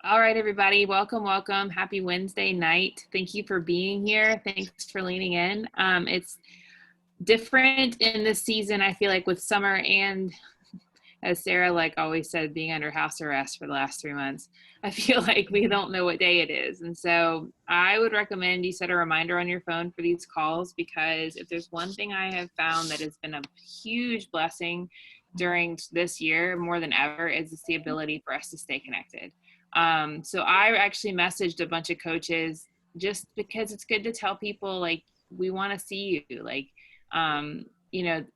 All right, everybody. Welcome, welcome. Happy Wednesday night. Thank you for being here. Thanks for leaning in. It's different in this season, I feel like, with summer and, as Sarah always said, being under house arrest for the last 3 months. I feel like we don't know what day it is. And so I would recommend you set a reminder on your phone for these calls, because if there's one thing I have found that has been a huge blessing during this year more than ever, is the ability for us to stay connected. So I actually messaged a bunch of coaches just because it's good to tell people, like, we want to see you.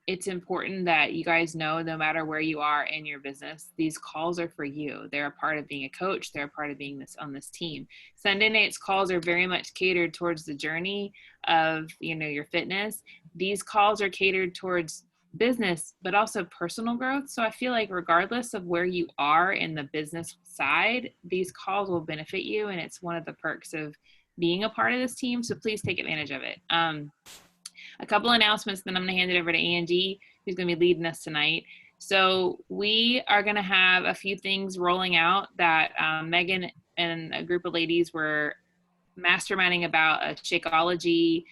It's important that you guys know, no matter where you are in your business, these calls are for you. They're a part of being a coach. They're a part of being on this team. Sunday night's calls are very much catered towards the journey of, your fitness. These calls are catered towards business, but also personal growth. So I feel like regardless of where you are in the business side, these calls will benefit you. And it's one of the perks of being a part of this team. So please take advantage of it. A couple announcements, then I'm going to hand it over to Angie, who's going to be leading us tonight. So we are going to have a few things rolling out that Megan and a group of ladies were masterminding about, a Shakeology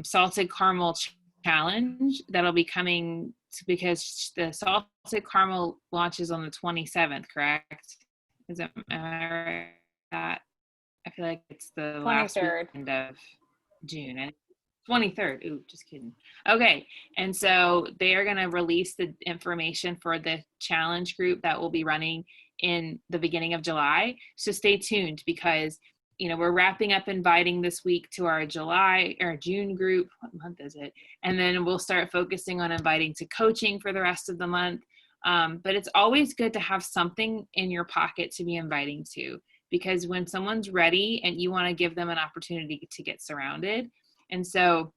salted caramel challenge that'll be coming because the salted caramel launches on the 27th, correct? Am I right? That I feel like it's the 23rd. last weekend of June. And 23rd. Ooh, just kidding. Okay. And so they are going to release the information for the challenge group that will be running in the beginning of July. So stay tuned, because we're wrapping up inviting this week to our June group. What month is it? And then we'll start focusing on inviting to coaching for the rest of the month. But it's always good to have something in your pocket to be inviting to, because when someone's ready and you want to give them an opportunity to get surrounded. And so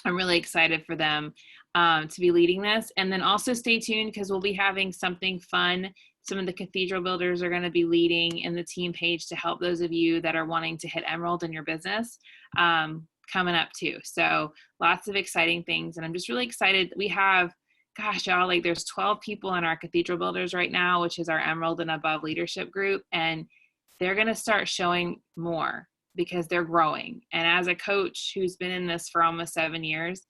I'm really excited for them to be leading this. And then also stay tuned, because we'll be having something fun. Some of the cathedral builders are going to be leading in the team page to help those of you that are wanting to hit Emerald in your business coming up too. So lots of exciting things. And I'm just really excited. We have, gosh, y'all, there's 12 people in our cathedral builders right now, which is our Emerald and above leadership group. And they're going to start showing more, because they're growing. And as a coach who's been in this for almost 7 years,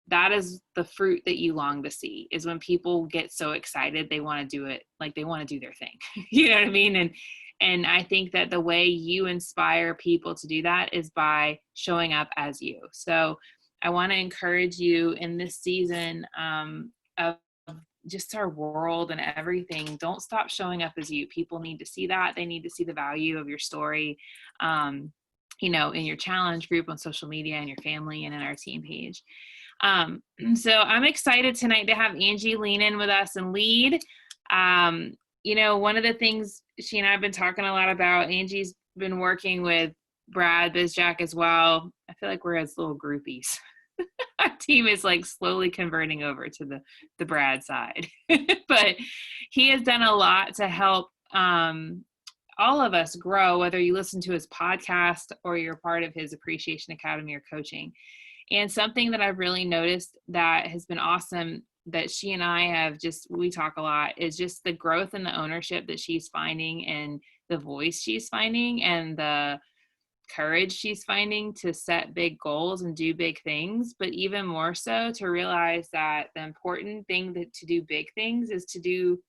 that is the fruit that you long to see, is when people get so excited, they want to do it. They want to do their thing. You know what I mean? And I think that the way you inspire people to do that is by showing up as you. So I want to encourage you in this season of just our world and everything. Don't stop showing up as you. People need to see that. They need to see the value of your story, in your challenge group on social media, and your family, and in our team page. So I'm excited tonight to have Angie lean in with us and lead. One of the things she and I have been talking a lot about, Angie's been working with Brad Bizjack as well. I feel like we're as little groupies. Our team is slowly converting over to the Brad side, but he has done a lot to help all of us grow, whether you listen to his podcast or you're part of his Appreciation Academy or coaching. And something that I've really noticed that has been awesome, that she and I have we talk a lot, is just the growth and the ownership that she's finding, and the voice she's finding, and the courage she's finding to set big goals and do big things. But even more so, to realize that the important thing to do big things is to do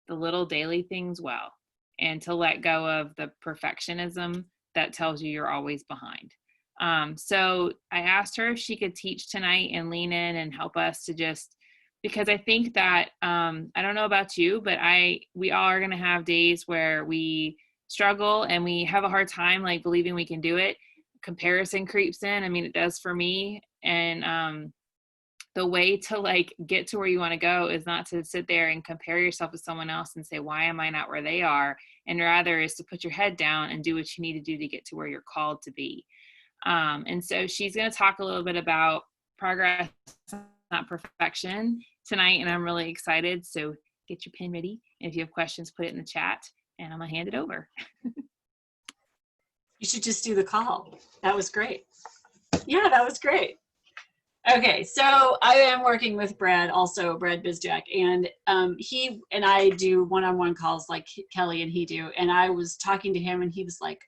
the little daily things well, and to let go of the perfectionism that tells you you're always behind. So I asked her if she could teach tonight and lean in and help us to because I think that, I don't know about you, but we all are going to have days where we struggle and we have a hard time, believing we can do it. Comparison creeps in. I mean, it does for me. And, the way to get to where you want to go is not to sit there and compare yourself with someone else and say, why am I not where they are? And rather is to put your head down and do what you need to do to get to where you're called to be. And so she's going to talk a little bit about progress, not perfection, tonight. And I'm really excited. So get your pen ready. And if you have questions, put it in the chat, and I'm going to hand it over. You should just do the call. That was great. Yeah, that was great. Okay, so I am working with Brad, also Brad Bizjack, and he and I do one-on-one calls like Kelly and he do. And I was talking to him, and he was like,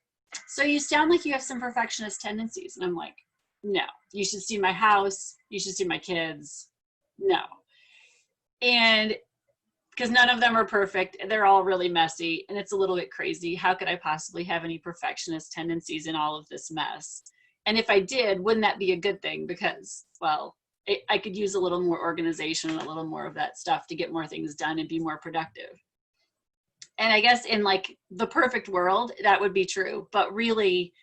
"So you sound like you have some perfectionist tendencies." And I'm like, "No, you should see my house. You should see my kids. No." And because none of them are perfect, they're all really messy, and it's a little bit crazy. How could I possibly have any perfectionist tendencies in all of this mess? And if I did, wouldn't that be a good thing? Because, well, I could use a little more organization and a little more of that stuff to get more things done and be more productive. And I guess in like the perfect world, that would be true. But really,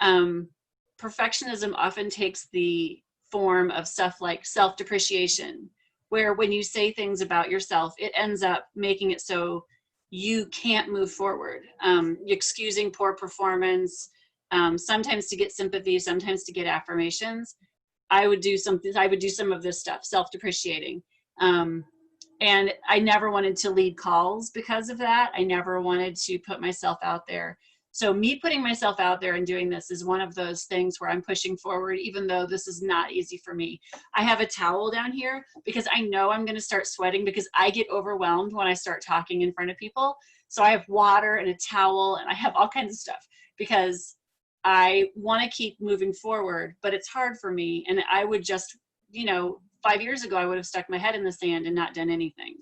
perfectionism often takes the form of stuff like self-depreciation, where when you say things about yourself, it ends up making it so you can't move forward. Excusing poor performance, sometimes to get sympathy, sometimes to get affirmations. I would do some of this stuff, self-depreciating. And I never wanted to lead calls because of that. I never wanted to put myself out there. So me putting myself out there and doing this is one of those things where I'm pushing forward, even though this is not easy for me. I have a towel down here because I know I'm going to start sweating because I get overwhelmed when I start talking in front of people. So I have water and a towel and I have all kinds of stuff because I want to keep moving forward, but it's hard for me. And I would just, 5 years ago, I would have stuck my head in the sand and not done anything.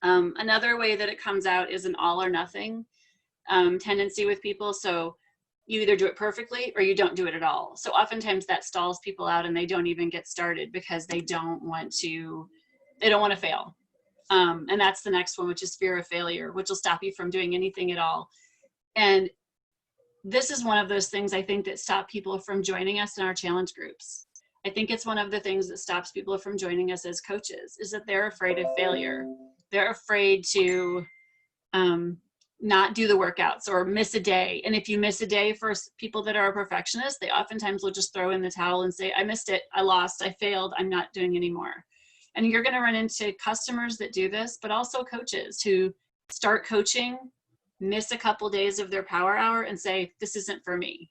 Another way that it comes out is an all or nothing tendency with people. So you either do it perfectly or you don't do it at all. So oftentimes that stalls people out and they don't even get started because they don't want to fail. And that's the next one, which is fear of failure, which will stop you from doing anything at all. And this is one of those things I think that stop people from joining us in our challenge groups. I think it's one of the things that stops people from joining us as coaches is that they're afraid of failure. They're afraid to not do the workouts or miss a day. And if you miss a day, for people that are a perfectionist, they oftentimes will just throw in the towel and say, I missed it, I lost, I failed, I'm not doing anymore. And you're going to run into customers that do this, but also coaches who start coaching, miss a couple days of their power hour and say, this isn't for me.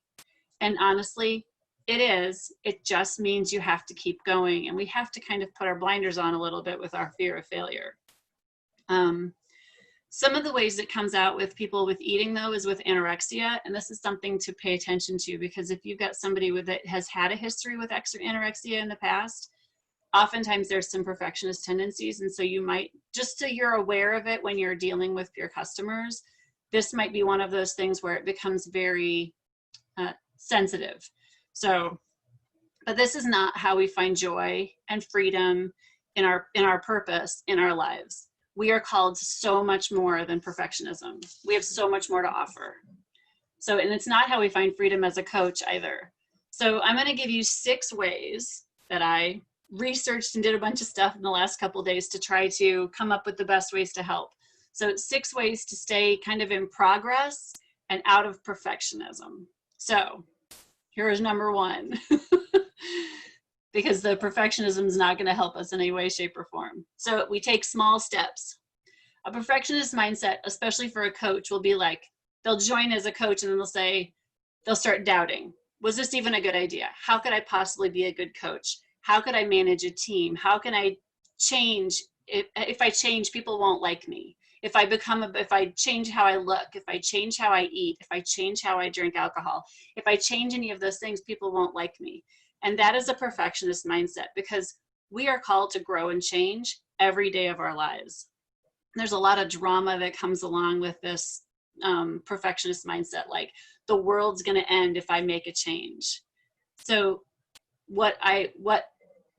And honestly, it is. It just means you have to keep going. And we have to kind of put our blinders on a little bit with our fear of failure. Some of the ways it comes out with people with eating, though, is with anorexia. And this is something to pay attention to, because if you've got somebody that has had a history with anorexia in the past, oftentimes there's some perfectionist tendencies. And so you might, just so you're aware of it when you're dealing with your customers, this might be one of those things where it becomes very sensitive. So, but this is not how we find joy and freedom in our purpose in our lives. We are called to so much more than perfectionism. We have so much more to offer. So, and it's not how we find freedom as a coach either. So I'm going to give you 6 ways that I researched and did a bunch of stuff in the last couple of days to try to come up with the best ways to help. So 6 ways to stay kind of in progress and out of perfectionism. So here is number 1, because the perfectionism is not going to help us in any way, shape, or form. So we take small steps. A perfectionist mindset, especially for a coach, will be like, they'll join as a coach and then they'll start doubting. Was this even a good idea? How could I possibly be a good coach? How could I manage a team? How can I change? If I change, people won't like me. If I change how I look, if I change how I eat, if I change how I drink alcohol, if I change any of those things, people won't like me. And that is a perfectionist mindset, because we are called to grow and change every day of our lives. There's a lot of drama that comes along with this perfectionist mindset, like the world's going to end if I make a change. So what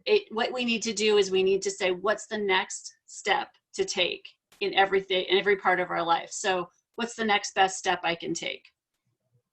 we need to do is we need to say, what's the next step to take in every part of our life? So what's the next best step I can take?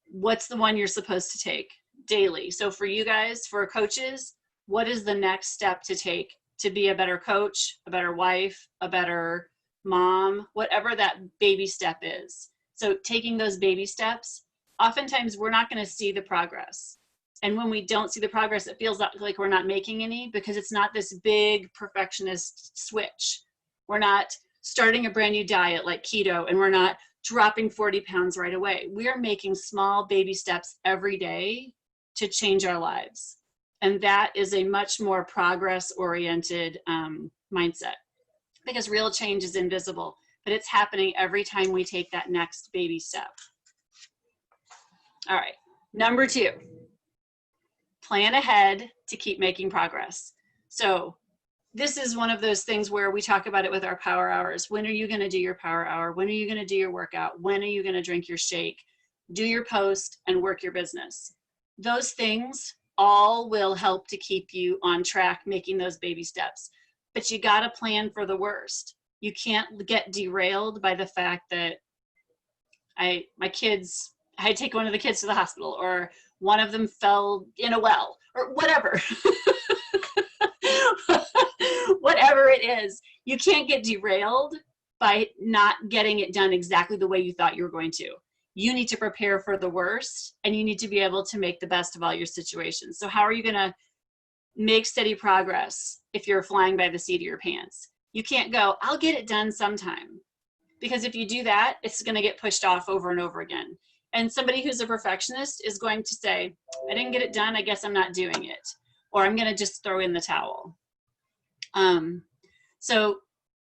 What's the one you're supposed to take daily? So for you guys, for coaches, what is the next step to take to be a better coach, a better wife, a better mom, whatever that baby step is? So taking those baby steps, oftentimes we're not going to see the progress. And when we don't see the progress, it feels like we're not making any, because it's not this big perfectionist switch. We're not starting a brand new diet like keto, and we're not dropping 40 pounds right away. We are making small baby steps every day to change our lives. And that is a much more progress-oriented mindset, because real change is invisible, but it's happening every time we take that next baby step. All right, number 2, plan ahead to keep making progress. So this is one of those things where we talk about it with our power hours. When are you going to do your power hour? When are you going to do your workout? When are you going to drink your shake? Do your post and work your business. Those things all will help to keep you on track, making those baby steps. But you got to plan for the worst. You can't get derailed by the fact that I had to take one of the kids to the hospital, or one of them fell in a well, or whatever. Whatever it is, you can't get derailed by not getting it done exactly the way you thought you were going to. You need to prepare for the worst, and you need to be able to make the best of all your situations. So how are you going to make steady progress if you're flying by the seat of your pants? You can't go, I'll get it done sometime. Because if you do that, it's going to get pushed off over and over again. And somebody who's a perfectionist is going to say, I didn't get it done, I guess I'm not doing it. Or I'm going to just throw in the towel. So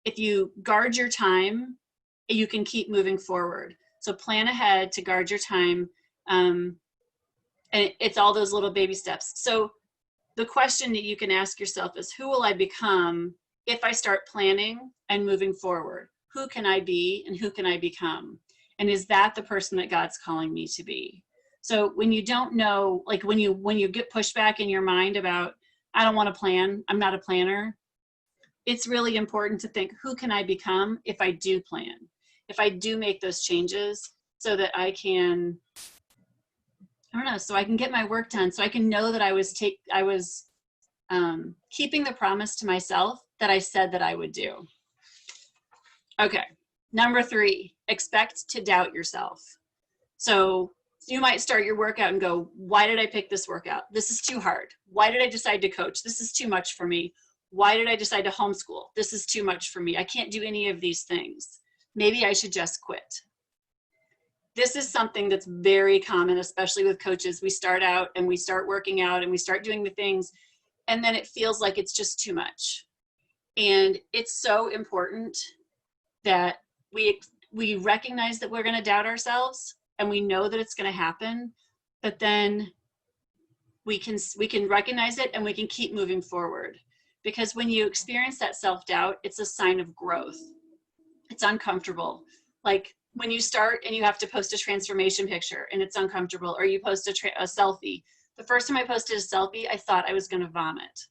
if you guard your time, you can keep moving forward. So plan ahead to guard your time. And it's all those little baby steps. So the question that you can ask yourself is, who will I become if I start planning and moving forward? Who can I be and who can I become? And is that the person that God's calling me to be? So when you don't know, like when you get pushback in your mind about, I don't want to plan, I'm not a planner, it's really important to think, who can I become if I do plan? If I do make those changes, so that I can, so I can get my work done, so I can know that I was keeping the promise to myself that I said that I would do. Okay, number 3, expect to doubt yourself. So you might start your workout and go, why did I pick this workout? This is too hard. Why did I decide to coach? This is too much for me. Why did I decide to homeschool? This is too much for me. I can't do any of these things. Maybe I should just quit. This is something that's very common, especially with coaches. We start out and we start working out and we start doing the things, and then it feels like it's just too much. And it's so important that we recognize that we're going to doubt ourselves, and we know that it's going to happen, but then we can recognize it and we can keep moving forward. Because when you experience that self-doubt, it's a sign of growth. It's uncomfortable. Like when you start and you have to post a transformation picture and it's uncomfortable, or you post a selfie. The first time I posted a selfie, I thought I was going to vomit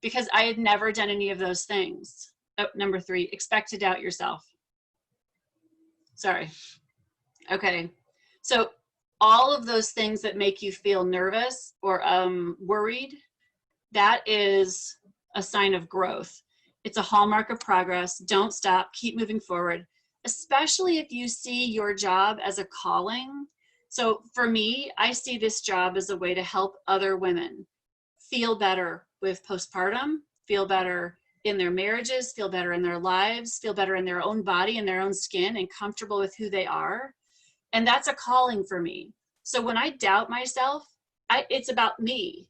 because I had never done any of those things. Oh, number 3, expect to doubt yourself. Sorry. Okay. So all of those things that make you feel nervous or worried, that is a sign of growth. It's a hallmark of progress. Don't stop. Keep moving forward, especially if you see your job as a calling. So for me, I see this job as a way to help other women feel better with postpartum, feel better in their marriages, feel better in their lives, feel better in their own body and their own skin, and comfortable with who they are. And that's a calling for me. So when I doubt myself, it's about me.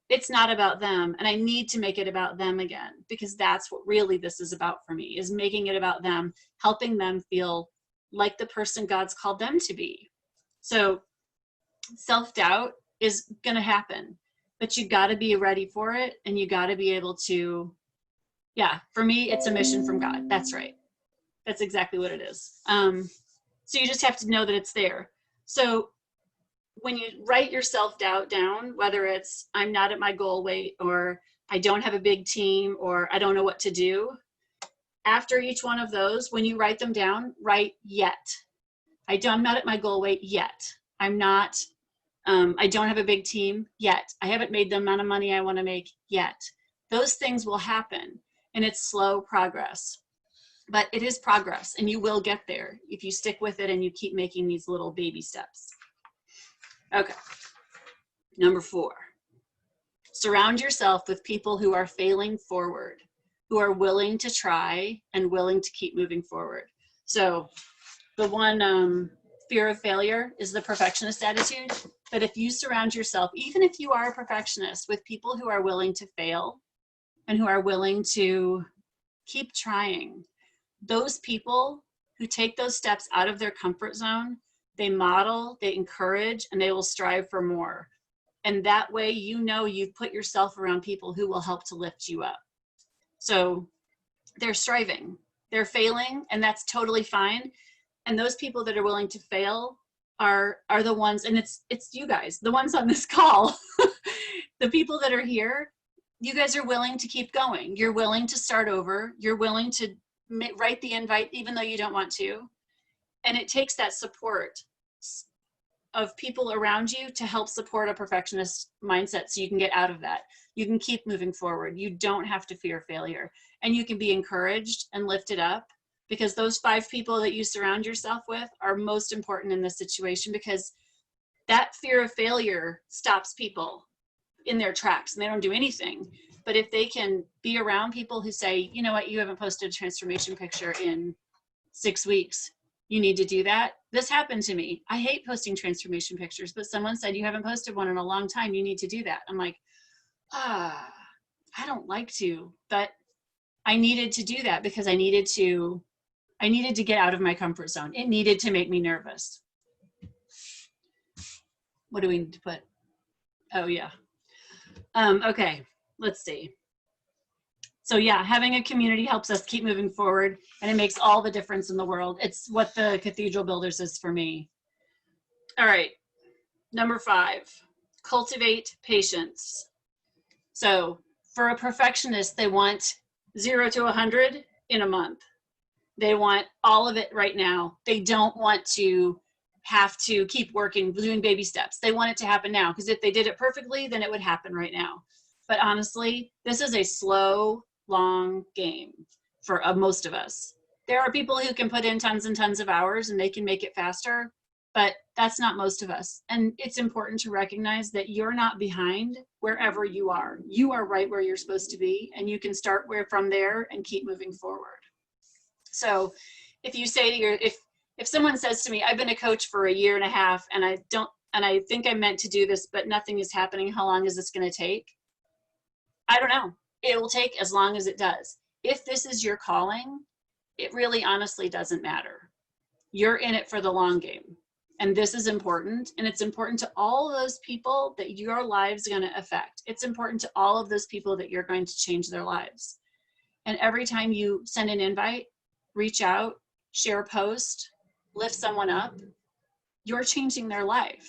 It's not about them. And I need to make it about them again, because that's what really this is about for me, is making it about them, helping them feel like the person God's called them to be. So self-doubt is going to happen, but you got to be ready for it. And you got to be able to, for me, it's a mission from God. That's right. That's exactly what it is. So you just have to know that it's there. So when you write your self-doubt down, whether it's I'm not at my goal weight, or I don't have a big team, or I don't know what to do, after each one of those, when you write them down, write yet. I'm not at my goal weight yet. I'm not, I don't have a big team yet. I haven't made the amount of money I want to make yet. Those things will happen, and it's slow progress. But it is progress, and you will get there if you stick with it and you keep making these little baby steps. Okay. Number 4, surround yourself with people who are failing forward, who are willing to try and willing to keep moving forward. So the one fear of failure is the perfectionist attitude. But if you surround yourself, even if you are a perfectionist, with people who are willing to fail and who are willing to keep trying, those people who take those steps out of their comfort zone, they model, they encourage, and they will strive for more. And that way, you know, you've put yourself around people who will help to lift you up. So they're striving, they're failing, and that's totally fine. And those people that are willing to fail are the ones, and it's you guys, the ones on this call, the people that are here, you guys are willing to keep going. You're willing to start over. You're willing to write the invite even though you don't want to. And it takes that support of people around you to help support a perfectionist mindset so you can get out of that. You can keep moving forward. You don't have to fear failure, and you can be encouraged and lifted up, because those 5 people that you surround yourself with are most important in this situation, because that fear of failure stops people in their tracks and they don't do anything. But if they can be around people who say, you know what, you haven't posted a transformation picture in 6 weeks, you need to do that. This happened to me. I hate posting transformation pictures, but someone said, you haven't posted one in a long time, you need to do that. I'm like, I don't like to, but I needed to do that because I needed to get out of my comfort zone. It needed to make me nervous. What do we need to put? Oh yeah. Okay, let's see. So yeah, having a community helps us keep moving forward, and it makes all the difference in the world. It's what the Cathedral Builders is for me. All right, number 5, cultivate patience. So for a perfectionist, they want 0 to 100 in a month. They want all of it right now. They don't want to have to keep working, doing baby steps. They want it to happen now, because if they did it perfectly, then it would happen right now. But honestly, this is a slow, long game for most of us. There are people who can put in tons and tons of hours and they can make it faster, but that's not most of us. And it's important to recognize that you're not behind wherever you are. You are right where you're supposed to be, and you can start from there and keep moving forward. So if you say to if someone says to me, I've been a coach for 1.5 years and I think I meant to do this, but nothing is happening, how long is this going to take? I don't know. It will take as long as it does. If this is your calling, it really honestly doesn't matter. You're in it for the long game. And this is important. And it's important to all those people that your lives are going to affect. It's important to all of those people that you're going to change their lives. And every time you send an invite, reach out, share a post, lift someone up, you're changing their life.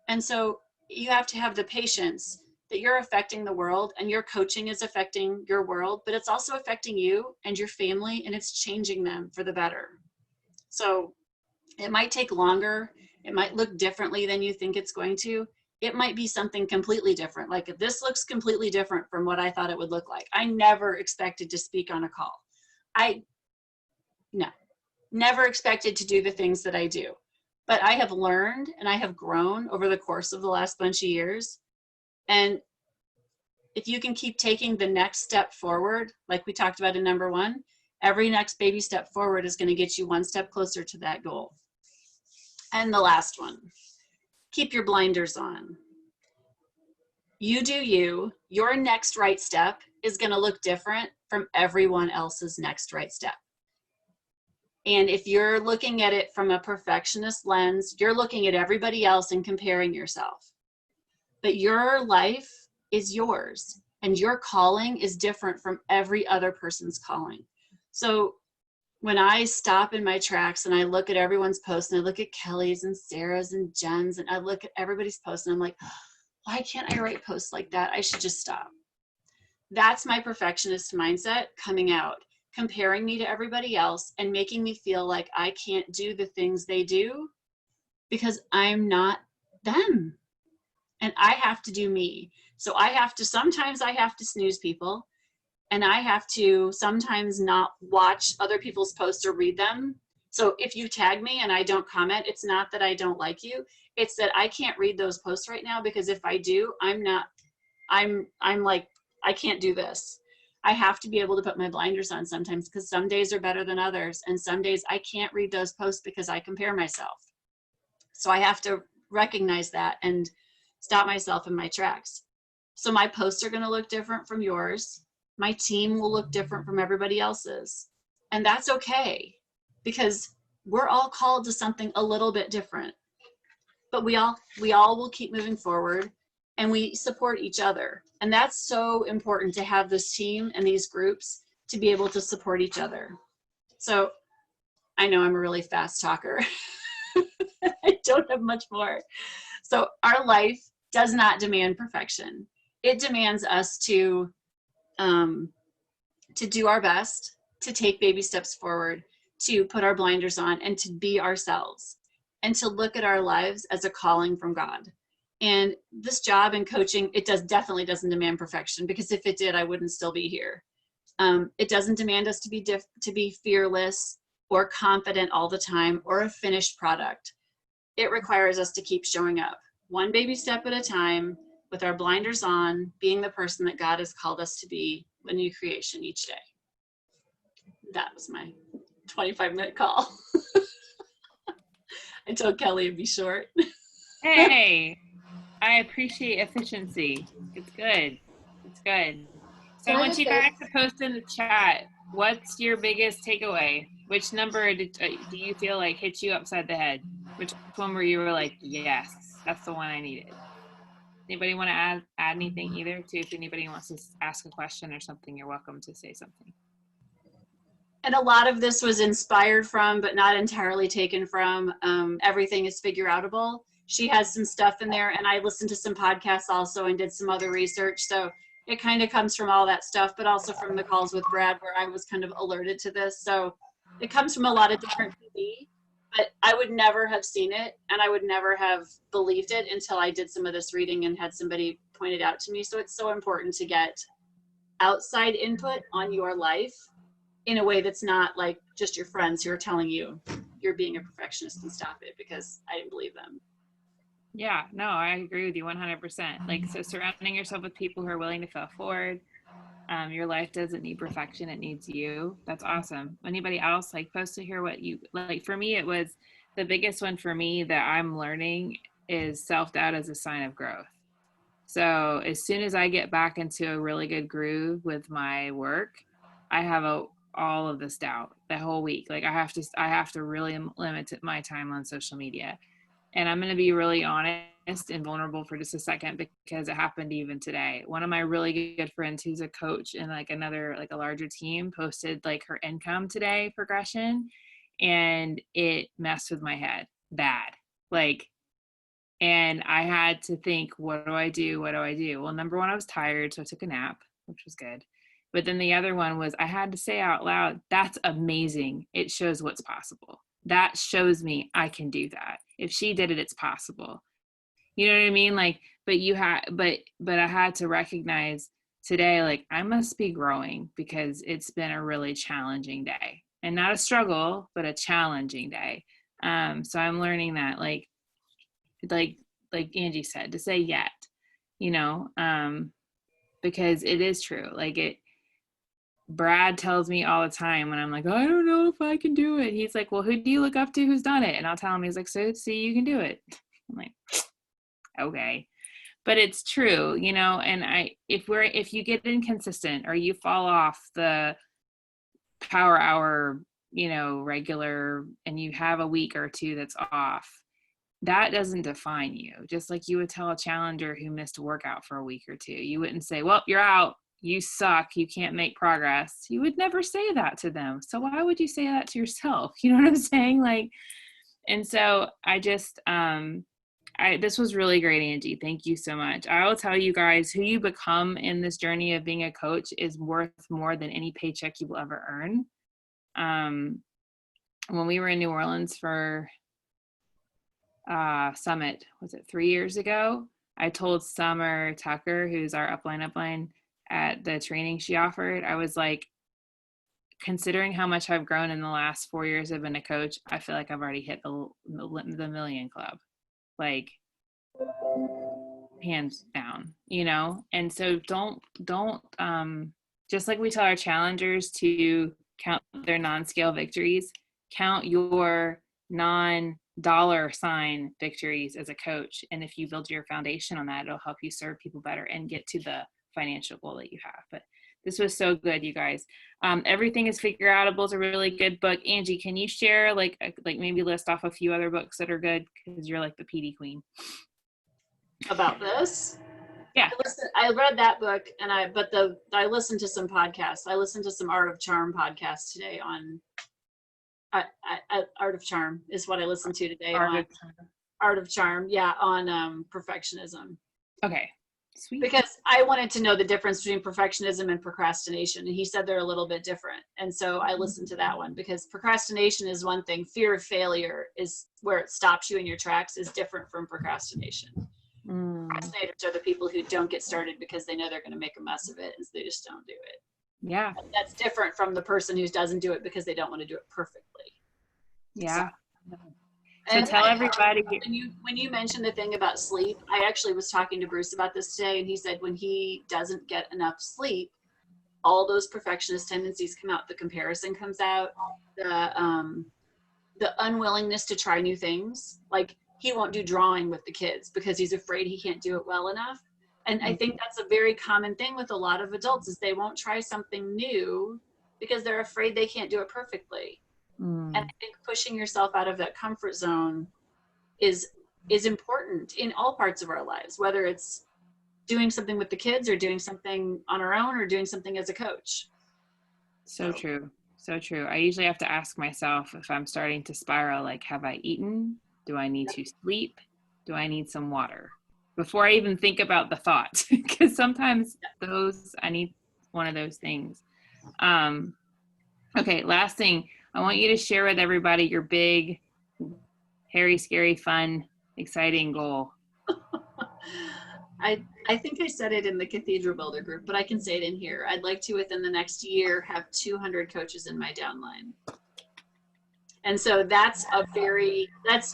And so you have to have the patience that you're affecting the world, and your coaching is affecting your world, but it's also affecting you and your family, and it's changing them for the better. So it might take longer. It might look differently than you think it's going to. It might be something completely different. Like, this looks completely different from what I thought it would look like. I never expected to speak on a call. Never expected to do the things that I do. But I have learned and I have grown over the course of the last bunch of years. And if you can keep taking the next step forward, like we talked about in number 1, every next baby step forward is going to get you one step closer to that goal. And the last one, keep your blinders on. You do you. Your next right step is going to look different from everyone else's next right step. And if you're looking at it from a perfectionist lens, you're looking at everybody else and comparing yourself. But your life is yours, and your calling is different from every other person's calling. So when I stop in my tracks and I look at everyone's posts, and I look at Kelly's and Sarah's and Jen's, and I look at everybody's posts, and I'm like, why can't I write posts like that? I should just stop. That's my perfectionist mindset coming out, comparing me to everybody else and making me feel like I can't do the things they do because I'm not them. And I have to do me. So sometimes I have to snooze people, and I have to sometimes not watch other people's posts or read them. So if you tag me and I don't comment, it's not that I don't like you. It's that I can't read those posts right now, because if I do, I'm like, I can't do this. I have to be able to put my blinders on sometimes, because some days are better than others. And some days I can't read those posts because I compare myself. So I have to recognize that and stop myself in my tracks. So my posts are going to look different from yours. My team will look different from everybody else's. And that's okay, because we're all called to something a little bit different. But we all will keep moving forward, and we support each other. And that's so important, to have this team and these groups to be able to support each other. So I know I'm a really fast talker. I don't have much more. So our life does not demand perfection. It demands us to do our best, to take baby steps forward, to put our blinders on, and to be ourselves, and to look at our lives as a calling from God. And this job in coaching, it definitely doesn't demand perfection, because if it did, I wouldn't still be here. It doesn't demand us to be fearless or confident all the time, or a finished product. It requires us to keep showing up, one baby step at a time, with our blinders on, being the person that God has called us to be, a new creation each day. That was my 25-minute call. I told Kelly it'd be short. Hey, I appreciate efficiency. It's good. It's good. So I want you guys to post in the chat, what's your biggest takeaway? Which number do you feel like hit you upside the head? Which one where you were like, yes, that's the one I needed? Anybody want to add anything either? Too, if anybody wants to ask a question or something, you're welcome to say something. And a lot of this was inspired from, but not entirely taken from, Everything is Figure Outable. She has some stuff in there, and I listened to some podcasts also and did some other research. So it kind of comes from all that stuff, but also from the calls with Brad, where I was kind of alerted to this. So it comes from a lot of different TV, but I would never have seen it, and I would never have believed it until I did some of this reading and had somebody point it out to me. So it's so important to get outside input on your life in a way that's not like just your friends who are telling you you're being a perfectionist and stop it, because I didn't believe them. Yeah, no, I agree with you 100%. Like, so surrounding yourself with people who are willing to fail forward. Your life doesn't need perfection, it needs you. That's awesome. Anybody else like post to hear what you like? For me, it was the biggest one for me that I'm learning is self-doubt as a sign of growth. So as soon as I get back into a really good groove with my work, I have all of this doubt the whole week. Like I have to really limit my time on social media. And I'm going to be really honest and vulnerable for just a second, because it happened even today. One of my really good friends who's a coach in like a larger team posted like her income today progression, and it messed with my head bad. Like, and I had to think, what do I do? What do I do? Well, number one, I was tired, so I took a nap, which was good. But then the other one was I had to say out loud, that's amazing. It shows what's possible. That shows me I can do that. If she did it, it's possible. You know what I mean? Like, but I had to recognize today, like I must be growing, because it's been a really challenging day, and not a struggle, but a challenging day. So I'm learning that like Angie said, to say yet, because it is true. Like Brad tells me all the time when I'm like, I don't know if I can do it. He's like, well, who do you look up to who's done it? And I'll tell him, he's like, so see, you can do it. I'm like, okay. But it's true, and if you get inconsistent or you fall off the power hour, regular, and you have a week or two that's off, that doesn't define you. Just like you would tell a challenger who missed a workout for a week or two, you wouldn't say, well, you're out, you suck, you can't make progress. You would never say that to them. So why would you say that to yourself? You know what I'm saying? Like, and so I just, this was really great, Angie. Thank you so much. I will tell you guys, who you become in this journey of being a coach is worth more than any paycheck you will ever earn. When we were in New Orleans for Summit, was it 3 years ago? I told Summer Tucker, who's our upline at the training she offered, I was like, considering how much I've grown in the last 4 years I've been a coach, I feel like I've already hit the million club, like hands down, And so don't just like we tell our challengers to count their non-scale victories, count your dollar sign victories as a coach. And if you build your foundation on that, it'll help you serve people better and get to the financial goal that you have. But this was so good, you guys. Everything is Figure Outable is a really good book. Angie, can you share like maybe list off a few other books that are good, because you're like the PD queen About this? Yeah. I read that book, and I listened to some podcasts. I listened to some Art of Charm podcasts today on Art of Charm is what I listened to today on Art of Charm. Yeah, on perfectionism. Okay, sweet. Because I wanted to know the difference between perfectionism and procrastination, and he said they're a little bit different. And so I listened to that one, because procrastination is one thing. Fear of failure is where it stops you in your tracks, is different from procrastination. Procrastinators are the people who don't get started because they know they're going to make a mess of it, and so they just don't do it. Yeah. And that's different from the person who doesn't do it because they don't want to do it perfectly. Yeah. So tell everybody. When you mentioned the thing about sleep, I actually was talking to Bruce about this today, and he said when he doesn't get enough sleep, all those perfectionist tendencies come out. The comparison comes out. The unwillingness to try new things. Like, he won't do drawing with the kids because he's afraid he can't do it well enough. And I think that's a very common thing with a lot of adults, is they won't try something new because they're afraid they can't do it perfectly. And I think pushing yourself out of that comfort zone is important in all parts of our lives, whether it's doing something with the kids or doing something on our own or doing something as a coach. So true. So true. I usually have to ask myself, if I'm starting to spiral, like, have I eaten? Do I need to sleep? Do I need some water? Before I even think about the thought, because sometimes I need one of those things. Okay, last thing. I want you to share with everybody your big, hairy, scary, fun, exciting goal. I think I said it in the Cathedral Builder group, but I can say it in here. I'd like to, within the next year, have 200 coaches in my downline. And so that's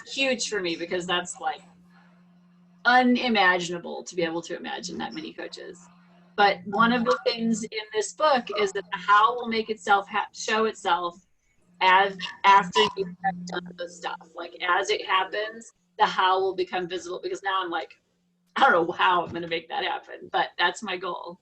huge for me, because that's like unimaginable to be able to imagine that many coaches. But one of the things in this book is that the how will make itself show itself as after you have done the stuff. Like, as it happens, the how will become visible, because now I'm like, I don't know how I'm going to make that happen, but that's my goal.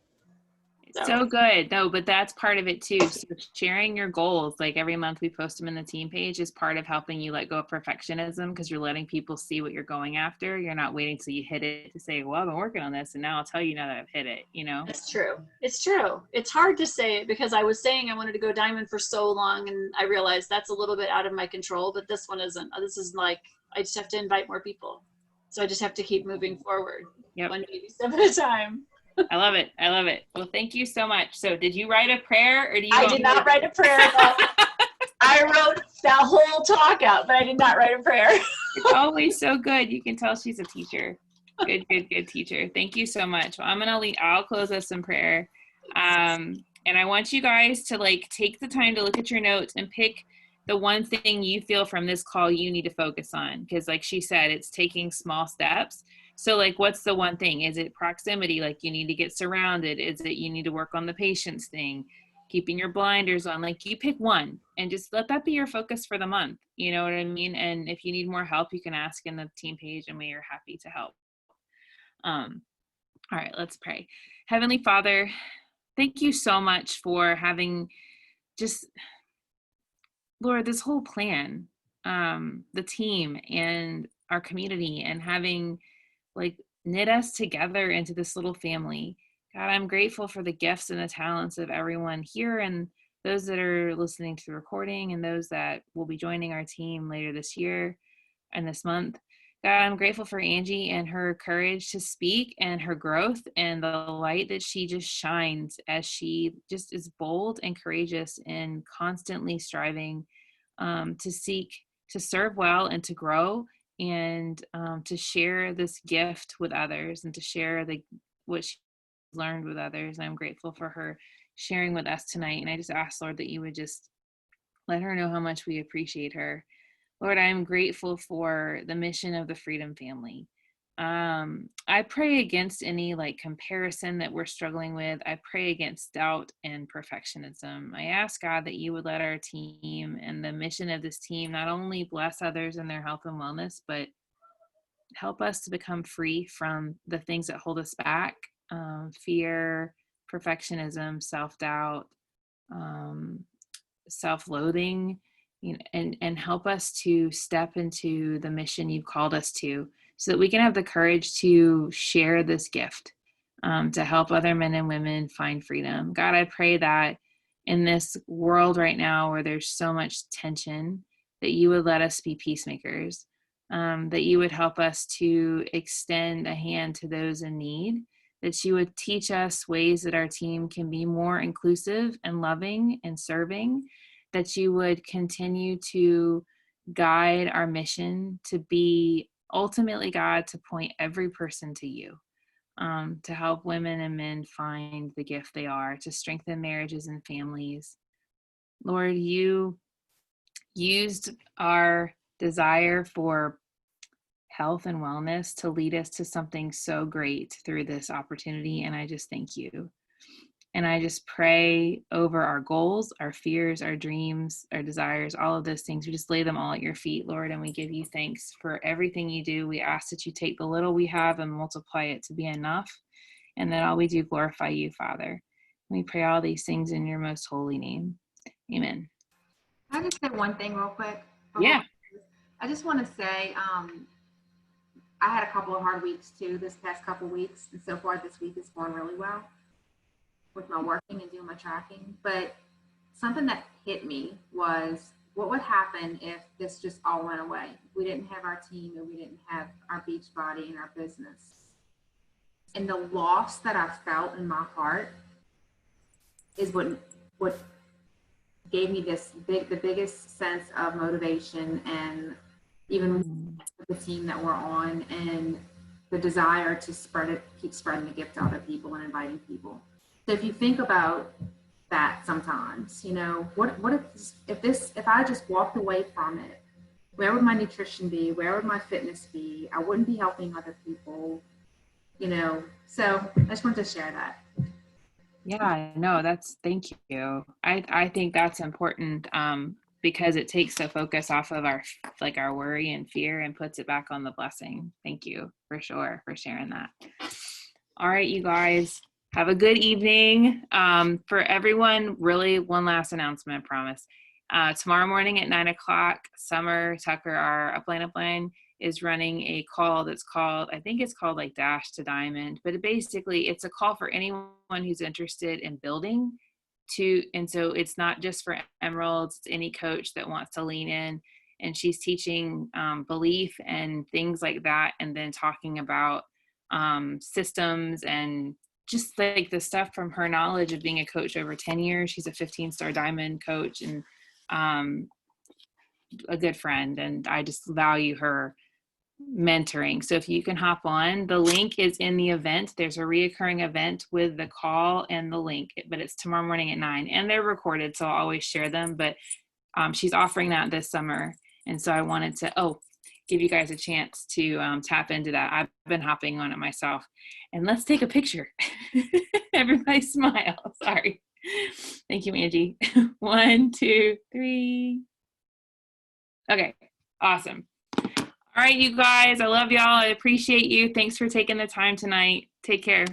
So good. No, but that's part of it too. So sharing your goals, like every month we post them in the team page, is part of helping you let go of perfectionism, because you're letting people see what you're going after. You're not waiting till you hit it to say, well, I've been working on this and now I'll tell you now that I've hit it, you know? It's true. It's true. It's hard to say it, because I was saying I wanted to go diamond for so long, and I realized that's a little bit out of my control, but this one isn't. This is like, I just have to invite more people. So I just have to keep moving forward. Yep. One baby step at a time. I love it. I love it. Well, thank you so much. So did you write a prayer, or do you? I did not write a prayer. I wrote that whole talk out, but I did not write a prayer. It's always so good. You can tell she's a teacher. Good teacher. Thank you so much. Well, I'll close us in prayer. And I want you guys to take the time to look at your notes and pick the one thing you feel from this call you need to focus on. Because like she said, it's taking small steps. So what's the one thing? Is it proximity? You need to get surrounded? Is it you need to work on the patience thing? Keeping your blinders on? You pick one and just let that be your focus for the month. You know what I mean? And if you need more help, you can ask in the team page, and we are happy to help. All right, let's pray. Heavenly Father, thank you so much for having just, Lord, this whole plan, the team and our community, and having knit us together into this little family. God, I'm grateful for the gifts and the talents of everyone here, and those that are listening to the recording, and those that will be joining our team later this year and this month. God, I'm grateful for Angie and her courage to speak, and her growth, and the light that she just shines as she just is bold and courageous and constantly striving to seek to serve well and to grow, and to share this gift with others, and to share what she learned with others. And I'm grateful for her sharing with us tonight. And I just ask, Lord, that you would just let her know how much we appreciate her. Lord, I'm grateful for the mission of the Freedom Family. I pray against any like comparison that we're struggling with. I pray against doubt and perfectionism. I ask God that you would let our team and the mission of this team not only bless others in their health and wellness, but help us to become free from the things that hold us back, fear, perfectionism, self-doubt, um, self-loathing, you know, and help us to step into the mission you've called us to, so that we can have the courage to share this gift, to help other men and women find freedom. God, I pray that in this world right now where there's so much tension, that you would let us be peacemakers, that you would help us to extend a hand to those in need, that you would teach us ways that our team can be more inclusive and loving and serving, that you would continue to guide our mission to be ultimately, God, to point every person to you, to help women and men find the gift they are, to strengthen marriages and families. Lord, you used our desire for health and wellness to lead us to something so great through this opportunity. And I just thank you. And I just pray over our goals, our fears, our dreams, our desires, all of those things. We just lay them all at your feet, Lord, and we give you thanks for everything you do. We ask that you take the little we have and multiply it to be enough, and that all we do glorify you, Father. We pray all these things in your most holy name. Amen. Can I just say one thing real quick? Yeah. I just want to say I had a couple of hard weeks too this past couple of weeks, and so far this week is going really well with my working and doing my tracking. But something that hit me was, what would happen if this just all went away? We didn't have our team and we didn't have our beach body and our business. And the loss that I felt in my heart is what gave me the biggest sense of motivation, and even the team that we're on, and the desire to keep spreading the gift to other people and inviting people. So if you think about that sometimes, you know, what if I just walked away from it, where would my nutrition be? Where would my fitness be? I wouldn't be helping other people, you know. So I just wanted to share that. Yeah, no, thank you. I think that's important, because it takes the focus off of our worry and fear and puts it back on the blessing. Thank you for sure for sharing that. All right, you guys, have a good evening. For everyone, really one last announcement, I promise. Tomorrow morning at 9:00, Summer Tucker, our upline, is running a call that's called, I think it's called like Dash to Diamond, but it's a call for anyone who's interested in building and so it's not just for emeralds, it's any coach that wants to lean in. And she's teaching belief and things like that, and then talking about systems and just like the stuff from her knowledge of being a coach over 10 years. She's a 15-star diamond coach and a good friend, and I just value her mentoring. So if you can hop on, the link is in the event. There's a reoccurring event with the call and the link, but it's tomorrow morning at 9, and they're recorded, so I'll always share them. But she's offering that this summer, and so I wanted to give you guys a chance to tap into that. I've been hopping on it myself. And let's take a picture. Everybody smile. Sorry. Thank you, Angie. 1, 2, 3. Okay, awesome. All right, you guys, I love y'all. I appreciate you. Thanks for taking the time tonight. Take care.